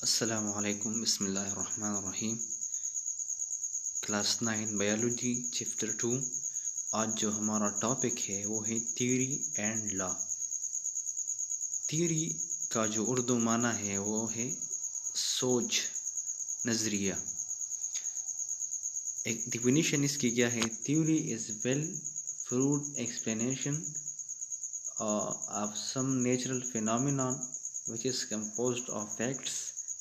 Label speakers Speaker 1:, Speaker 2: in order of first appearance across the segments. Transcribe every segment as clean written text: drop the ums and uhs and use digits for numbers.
Speaker 1: السلام علیکم، بسم اللہ الرحمن الرحیم۔ Class 9 biology chapter 2۔ آج جو ہمارا ٹاپک ہے وہ ہے تھیوری اینڈ لا۔ تھیوری کا جو اردو معنی ہے وہ ہے سوچ، نظریہ۔ ایک ڈیفینیشن اس کی کیا ہے؟ Theory is well proved explanation of some natural phenomenon which is composed of facts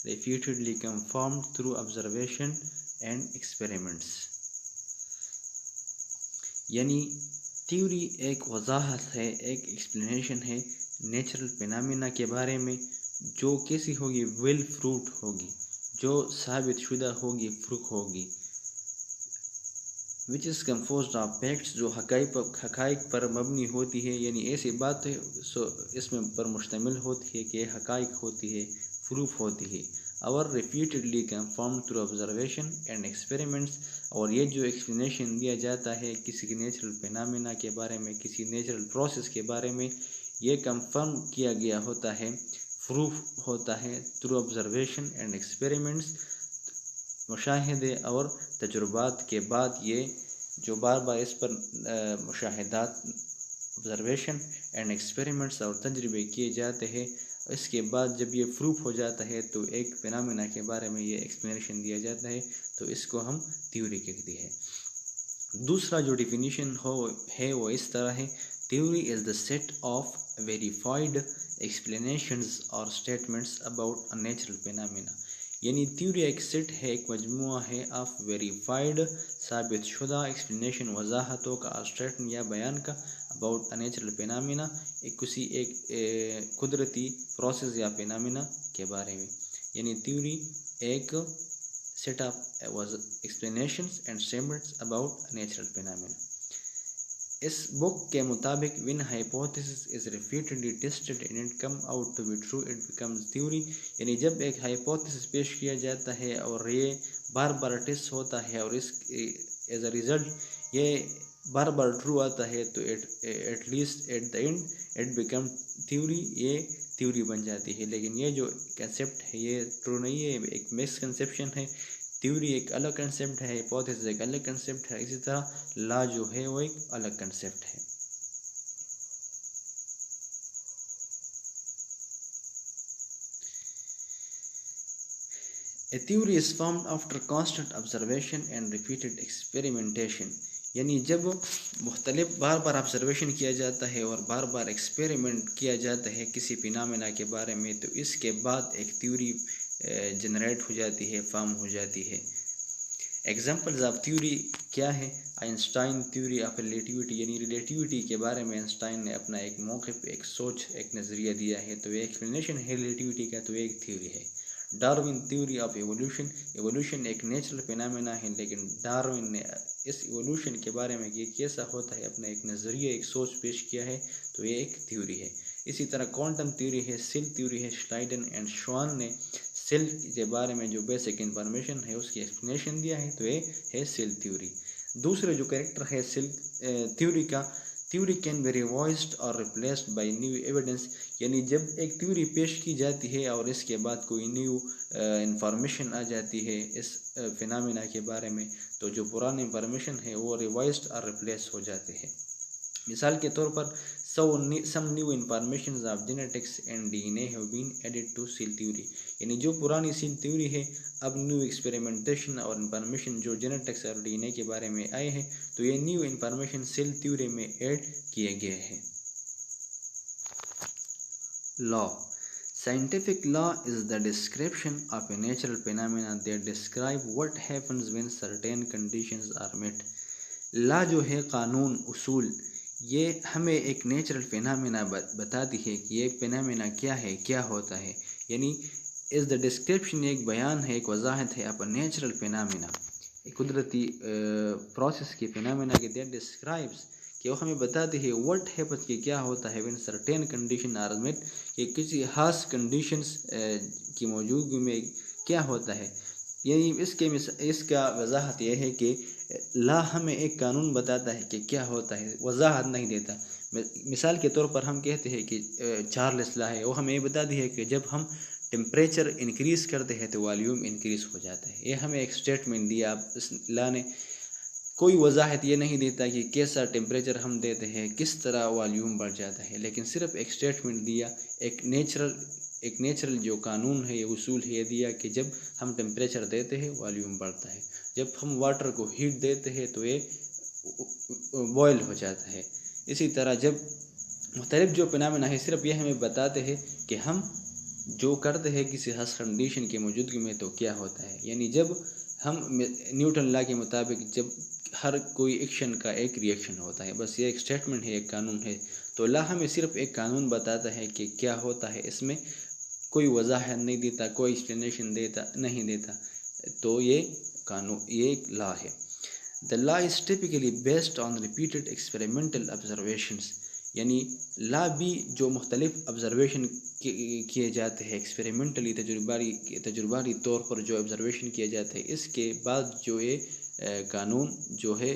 Speaker 1: repeatedly confirmed through observation and experiments۔ یعنی تھیوری ایک وضاحت ہے، ایک ایکسپلینیشن ہے نیچرل فینامنا کے بارے میں جو کیسی ہوگی؟ ویل پرووڈ ہوگی، جو ثابت شدہ ہوگی، پروف ہوگی۔ which is composed of facts، جو حقائق پر مبنی ہوتی ہے، یعنی ایسی بات ہے اس میں پر مشتمل ہوتی ہے کہ حقائق ہوتی ہے، پروف ہوتی ہے، اور repeatedly confirmed through observation and experiments۔ اور یہ جو ایکسپلینیشن دیا جاتا ہے کسی نیچرل فینامنا کے بارے میں، کسی نیچرل پروسیس کے بارے میں، یہ کنفرم کیا گیا ہوتا ہے، پروف ہوتا ہے through observation and experiments، مشاہدے اور تجربات کے بعد۔ یہ جو بار بار اس پر مشاہدات، observation and experiments اور تجربے کیے جاتے ہیں، اس کے بعد جب یہ پروف ہو جاتا ہے تو ایک فینامنا کے بارے میں یہ ایکسپلینیشن دیا جاتا ہے، تو اس کو ہم تھیوری کہتے ہیں۔ دوسرا جو ڈیفینیشن ہے وہ اس طرح ہے: theory is the set of verified explanations اور statements about a natural phenomena. یعنی تھیوری ایک سیٹ ہے، ایک مجموعہ ہے آف ویریفائڈ، ثابت شدہ ایکسپلینیشن، وضاحتوں کا، اسٹیٹمنٹ یا بیان کا، اباؤٹ اے نیچرل فینامنا، کسی ایک قدرتی پروسیس یا فینامنا کے بارے میں۔ یعنی تھیوری ایک set of explanations and statements about natural phenomena. اس بک کے مطابق when hypothesis is repeatedly tested and it come out to be true it becomes theory۔ یعنی جب ایک ہائپوتھیسس پیش کیا جاتا ہے اور یہ بار بار ٹیسٹ ہوتا ہے اور اس ایز اے ریزلٹ یہ بار بار ٹرو آتا ہے، تو at least at the end it become theory, یہ تھیوری بن جاتی ہے۔ لیکن یہ جو کنسیپٹ ہے یہ ٹرو نہیں ہے، ایک مس کنسیپشن ہے۔ تھیوری ایک الگ کنسیپٹ ہے، ہائپوتھیسس ایک الگ کنسیپٹ ہے، اسی طرح لا جو ہے وہ ایک الگ کنسیپٹ ہے۔ A theory is formed after constant observation and repeated experimentation۔ یعنی جب مختلف بار بار آبزرویشن کیا جاتا ہے اور بار بار ایکسپیریمنٹ کیا جاتا ہے کسی فینامنا کے بارے میں، تو اس کے بعد ایک تھیوری جنریٹ ہو جاتی ہے، فارم ہو جاتی ہے۔ ایگزامپلز آف تھیوری کیا ہے؟ آئنسٹائن تھیوری آف ریلیٹیوٹی، یعنی ریلیٹیوٹی کے بارے میں آئنسٹائن نے اپنا ایک موقف، ایک سوچ، ایک نظریہ دیا ہے، تو یہ ایکسپلینیشن ہے ریلیٹیوٹی کا، تو ایک تھیوری ہے۔ Darwin theory of evolution, evolution ایک نیچرل فینامنا ہے، لیکن ڈارون نے اس ایوولوشن کے بارے میں یہ کیسا ہوتا ہے اپنا ایک نظریہ، ایک سوچ پیش کیا ہے، تو یہ ایک تھیوری ہے۔ اسی طرح کوانٹم تھیوری ہے، سیل تھیوری ہے، شلائڈن اینڈ شوان نے سیل کے بارے میں جو بیسک انفارمیشن ہے اس کی ایکسپلینیشن دیا ہے، تو یہ ہے سیل تھیوری۔ دوسرے جو کریکٹر ہے سیل تھیوری کا: تھیوری کین بی ریوائزڈ اور ریپلیسڈ بائی نیو ایویڈنس۔ یعنی جب ایک تھیوری پیش کی جاتی ہے اور اس کے بعد کوئی نیو انفارمیشن آ جاتی ہے اس فینامنا کے بارے میں، تو جو پرانے انفارمیشن ہے وہ ریوائزڈ اور ریپلیس ہو جاتے ہیں۔ مثال کے طور پر some new informations of genetics and DNA have been added to cell theory۔ یعنی جو پرانی سیل تھیوری ہے، اب نیو ایکسپیریمنٹیشن اور انفارمیشن جو جینیٹکس اور ڈی این اے کے بارے میں آئے ہیں، تو یہ نیو انفارمیشن سیل تھیوری میں ایڈ کیے گئے ہیں۔ لا: Scientific law is the description of a natural phenomena that describe what happens when certain conditions are met۔ لا جو ہے قانون، اصول، یہ ہمیں ایک نیچرل فینامنا بتاتی ہے کہ یہ فینامنا کیا ہے، کیا ہوتا ہے۔ یعنی از دا ڈسکرپشن، ایک بیان ہے، ایک وضاحت ہے اپن نیچرل فینامنا، ایک قدرتی پروسیس کی فینامنا کے دیٹ ڈسکرائبس، کہ وہ ہمیں بتاتی ہے واٹ ہیپنس، کہ کیا ہوتا ہے when certain condition are met، کہ کسی خاص کنڈیشنز کی موجودگی میں کیا ہوتا ہے۔ یعنی اس کا وضاحت یہ ہے کہ لا ہمیں ایک قانون بتاتا ہے کہ کیا ہوتا ہے، وضاحت نہیں دیتا۔ مثال کے طور پر ہم کہتے ہیں کہ چارلس لا ہے، وہ ہمیں یہ بتاتی ہے کہ جب ہم ٹمپریچر انکریز کرتے ہیں تو والیوم انکریز ہو جاتا ہے. یہ ہمیں ایک اسٹیٹمنٹ دیا. اب اس لا نے کوئی وضاحت یہ نہیں دیتا کہ کیسا ٹمپریچر ہم دیتے ہیں کس طرح والیوم بڑھ جاتا ہے، لیکن صرف ایک اسٹیٹمنٹ دیا، ایک نیچرل جو قانون ہے، یہ اصول ہے، یہ دیا کہ جب ہم ٹمپریچر دیتے ہیں والیوم بڑھتا ہے، جب ہم واٹر کو ہیٹ دیتے ہیں تو یہ بوائل ہو جاتا ہے. اسی طرح جب مختلف جو فینامنا ہے صرف یہ ہمیں بتاتے ہیں کہ ہم جو کرتے ہیں کسی خاص کنڈیشن کی موجودگی میں تو کیا ہوتا ہے. یعنی جب ہم نیوٹن لا کے مطابق جب ہر کوئی ایکشن کا ایک ریئیکشن ہوتا ہے، بس یہ ایک اسٹیٹمنٹ ہے، ایک قانون ہے. تو لا ہمیں صرف ایک قانون بتاتا ہے کہ کیا ہوتا ہے، اس میں کوئی وضاحت نہیں دیتا، کوئی ایکسپلینیشن نہیں دیتا. تو یہ قانون، یہ ایک لا ہے. The law is typically based on repeated experimental observations. یعنی لا بھی جو مختلف آبزرویشن کیے جاتے ہیں ایکسپیریمنٹلی، تجرباتی طور پر جو آبزرویشن کیے جاتے ہیں، اس کے بعد جو یہ قانون جو ہے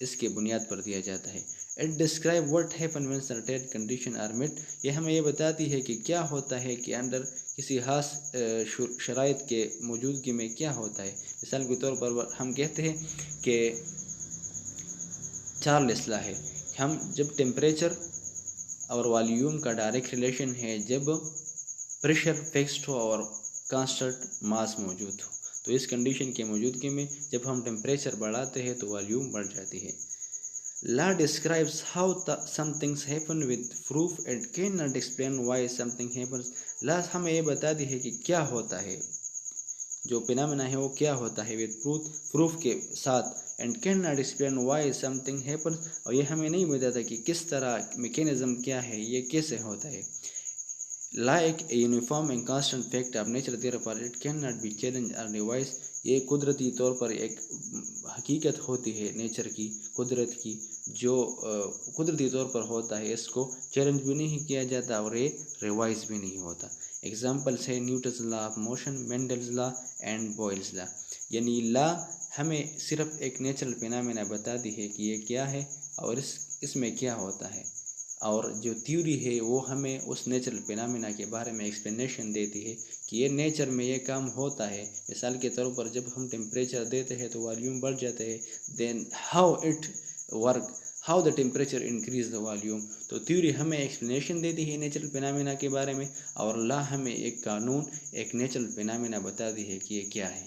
Speaker 1: اس کے بنیاد پر دیا جاتا ہے. It describe what happen when certain conditions are met. یہ ہمیں یہ بتاتی ہے کہ کیا ہوتا ہے کہ اندر کسی خاص شرائط کے موجودگی میں کیا ہوتا ہے. مثال کے طور پر ہم کہتے ہیں کہ چارلس لا ہے، ہم جب ٹیمپریچر اور والیوم کا ڈائریکٹ ریلیشن ہے جب پریشر فکسڈ ہو اور کانسٹنٹ ماس موجود ہو، تو اس کنڈیشن کے موجودگی میں جب ہم ٹیمپریچر بڑھاتے ہیں تو والیوم بڑھ جاتی ہے. Law describes how some things happen with proof and cannot explain why something happens. لا ہمیں یہ بتاتی ہے کہ کیا ہوتا ہے، جو فینامنا ہے وہ کیا ہوتا ہے with proof کے ساتھ، and cannot explain why something happens. اور یہ ہمیں نہیں بتاتا کہ کس طرح میکینزم کیا ہے، یہ کیسے ہوتا ہے. Like a uniform and constant fact of nature, therefore it cannot be challenged or revised. یہ قدرتی طور پر ایک حقیقت ہوتی ہے نیچر کی، قدرت کی، جو قدرتی طور پر ہوتا ہے، اس کو چیلنج بھی نہیں کیا جاتا اور یہ ریوائز بھی نہیں ہوتا. ایگزامپلس ہے Newton's law of motion, Mendel's law and Boyle's law. یعنی لا ہمیں صرف ایک نیچرل فینامنا بتاتی ہے کہ یہ کیا ہے اور اس میں کیا ہوتا ہے، اور جو تھیوری ہے وہ ہمیں اس نیچرل فینامنا کے بارے میں ایکسپلینیشن دیتی ہے کہ یہ نیچر میں یہ کام ہوتا ہے. مثال کے طور پر جب ہم ٹیمپریچر دیتے ہیں تو والیوم بڑھ جاتا ہے. Then how it work, how the temperature increase the volume. تو تھیوری ہمیں ایکسپلینیشن دیتی ہے نیچرل فینامنا کے بارے میں، اور لا ہمیں ایک قانون، ایک نیچرل فینامنا بتاتی ہے کہ یہ کیا ہے.